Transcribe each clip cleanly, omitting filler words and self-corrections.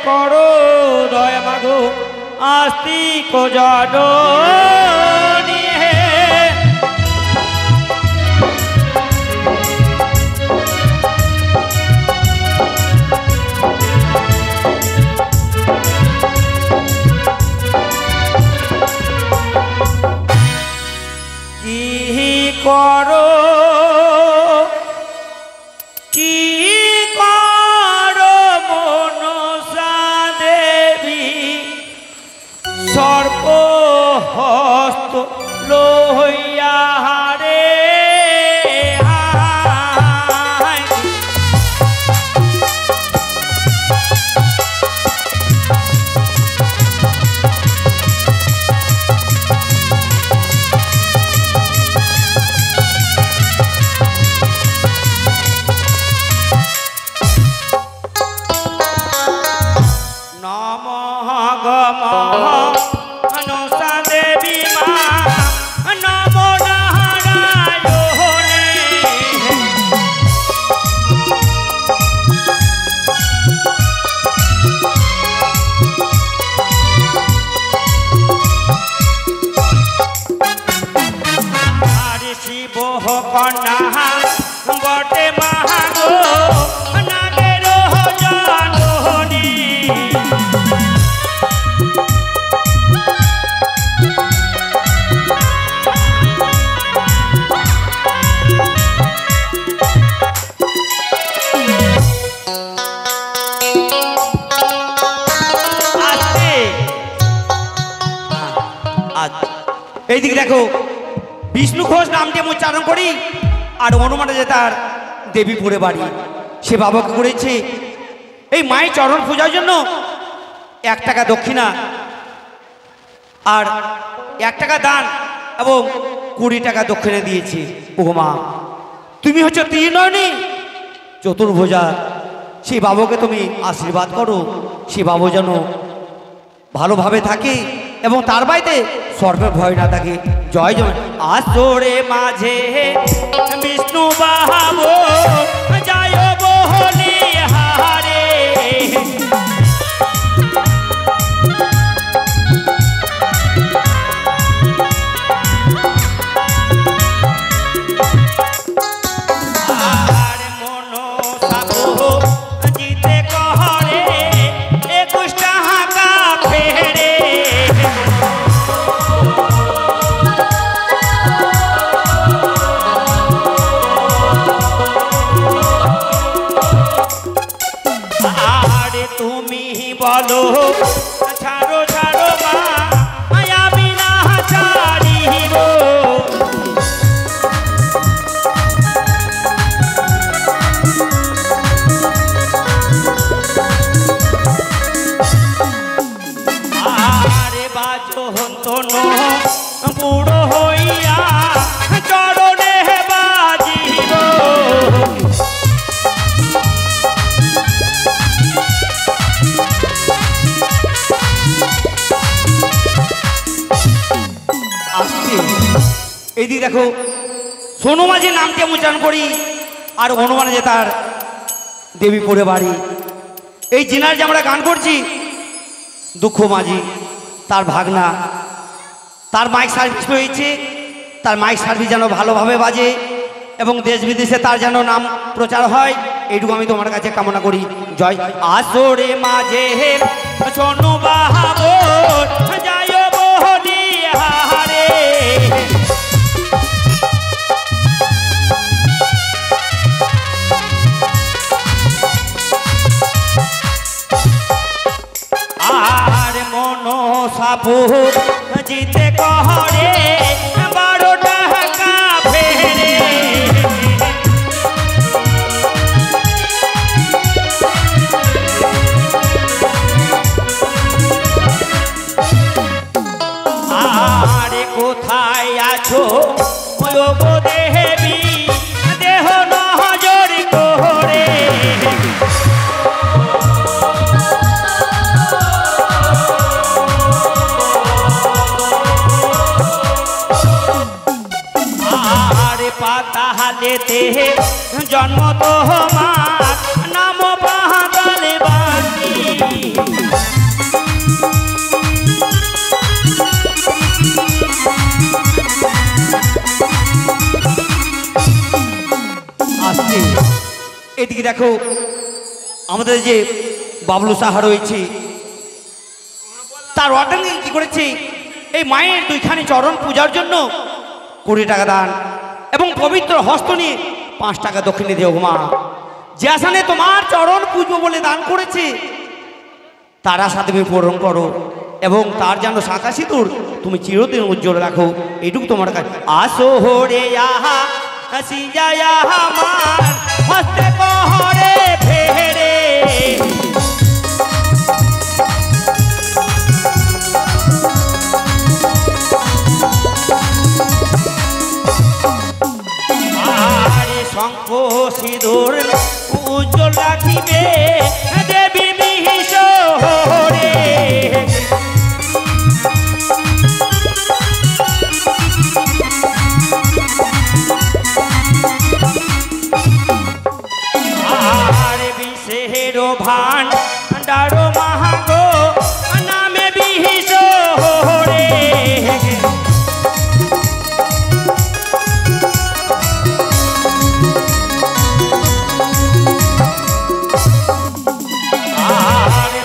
করো দয়া মাগো আস্তিক জননী কি করো মনসা দেবী সর্প হস্ত লইয়া হারে মনসা দেবী মা নম নারায়ণে হরে শিব কন্যা বটে মহাগো নাগের জননী এইদিকে দেখো বিষ্ণু ঘোষ নামটি আমি উচ্চারণ করি আর হনুমানে যে তার দেবীপুরে বাড়ি সে বাবাকে করেছে এই মায়ের চরণ পূজার জন্য 1 টাকা দক্ষিণা আর 1 টাকা দান এবং 20 টাকা দক্ষিণা দিয়েছে। ও মা তুমি হচ্ছে ত্রিনয়নী চতুর্ভুজা সেই বাবাকে তুমি আশীর্বাদ করো সে বাবা যেন ভালোভাবে থাকে এবং তার বাড়িতে সর্বের ভয় না থাকে। জয় জয় আসরে মাঝে বিষ্ণু বাহাবো জয় বহলি হারে আর মন সাবো জিতে কহরে 21 টাকা ফেরে বলো ছাড়ো ছাড়ো মা আমি না ছাড়িব আরে বাজো হন্তন বুড়ো হইয়া চরণে বাজিব এইদিকে দেখো সোনু মাঝির নামটি আমি উচ্চারণ করি আর হনুমানে যে তার দেবীপুরে বাড়ি এই জেনার যে আমরা গান করছি দুঃখ মাঝি তার ভাগনা তার মাইক সার্ভিস হয়েছে তার মাইক সার্ভিস যেন ভালোভাবে বাজে এবং দেশ বিদেশে তার যেন নাম প্রচার হয় এইটুকু আমি তোমার কাছে কামনা করি। জয় আসরে মাঝে সোনু বাহাবো জয় বহলি হারে আর মন সাবু জিতে কহরে 12 টাকা ফেরে আরে কোথায় আছো গো দেবী দেহ নজর করে পাতালেতে জন্ম তোমার নাম পাহাড়ে বাসি আসছে। এদিকে দেখো আমাদের যে বাবলু সাহা রয়েছে, তার অর্ডারে কি করেছে, এই মায়ের দুইখানি চরণ পূজার জন্য 20 টাকা দান এবং পবিত্র হস্ত নিয়ে 5 টাকা দক্ষিণে দেও মা। যে আসানে তোমার চরণ পুজো বলে দান করেছে তার আশা তুমি পূরণ করো এবং তার যেন শাঁখা সিঁদুর তুমি চিরদিন উজ্জ্বল রাখো, এইটুকু তোমার কাছে। আসো হরে আহা হাসি যায় আমার হস্তে কহরে ফেরে, আরে শঙ্খ সিঁদুর উজ্জ্বল রাখিবে দেবী মিহিষ হরে। আরে বিশের ভান্ডার মাহাগো নামে বিহিষ হরে।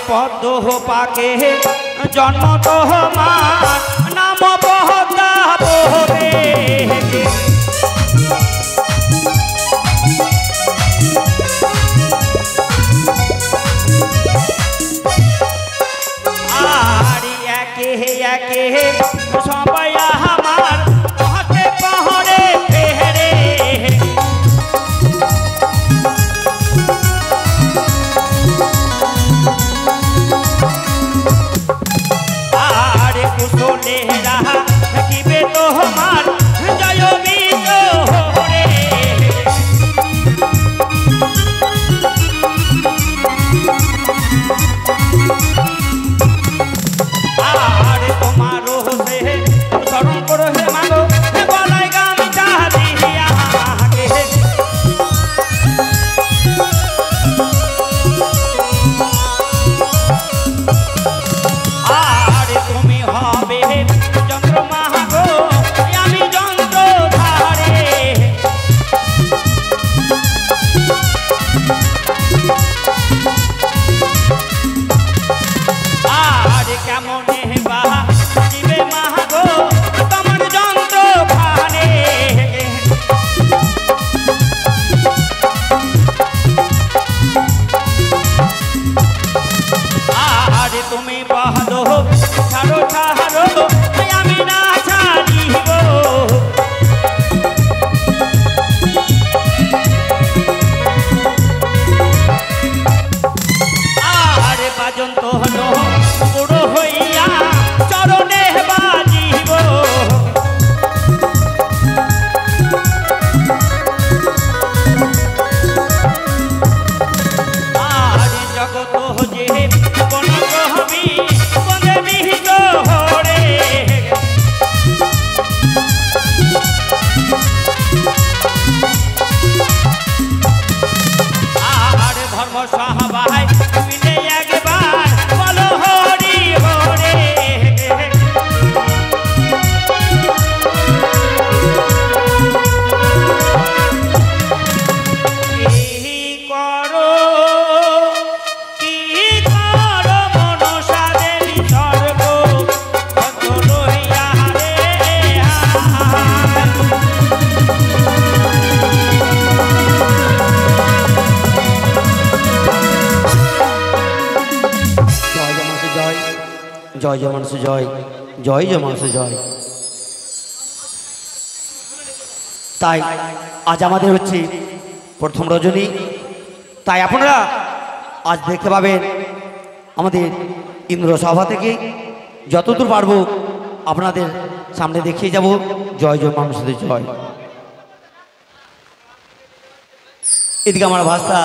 পদ্ম পাকে জন্ম তোমার নাম পদ্মা বহে। আর একে একে সবাই আমার হাতে পাহাড়ে ফেরে। কুশলেরা থাকিবে তোমার জয় বিজ হরে। আর তোমারও সে স্মরণ করো হে মাগো গলায় গামছা দিয়া। তুমি বাহাদো ছাড়ো ছাড়ো আমি না ছাড়িব। আরে বাজন তো হলো বুড়ো হইয়া চরণে বাজিব। আরে জগত যে কোন হবি বন্দে বিহিত হরে। আর ধর্ম সহাবাই মিলে একবার বলো হরি হরে। কি করো জয় জয় মানুষ জয়, জয় জয় মানুষ জয়। তাই আজ আমাদের হচ্ছে প্রথম রজনী, তাই আপনারা আজ দেখতে পাবেন আমাদের ইন্দ্র সভা থেকে যতদূর পারবো আপনাদের সামনে দেখিয়ে যাব। জয় জয় মানুষদের জয়। এদিকে আমার ভাষা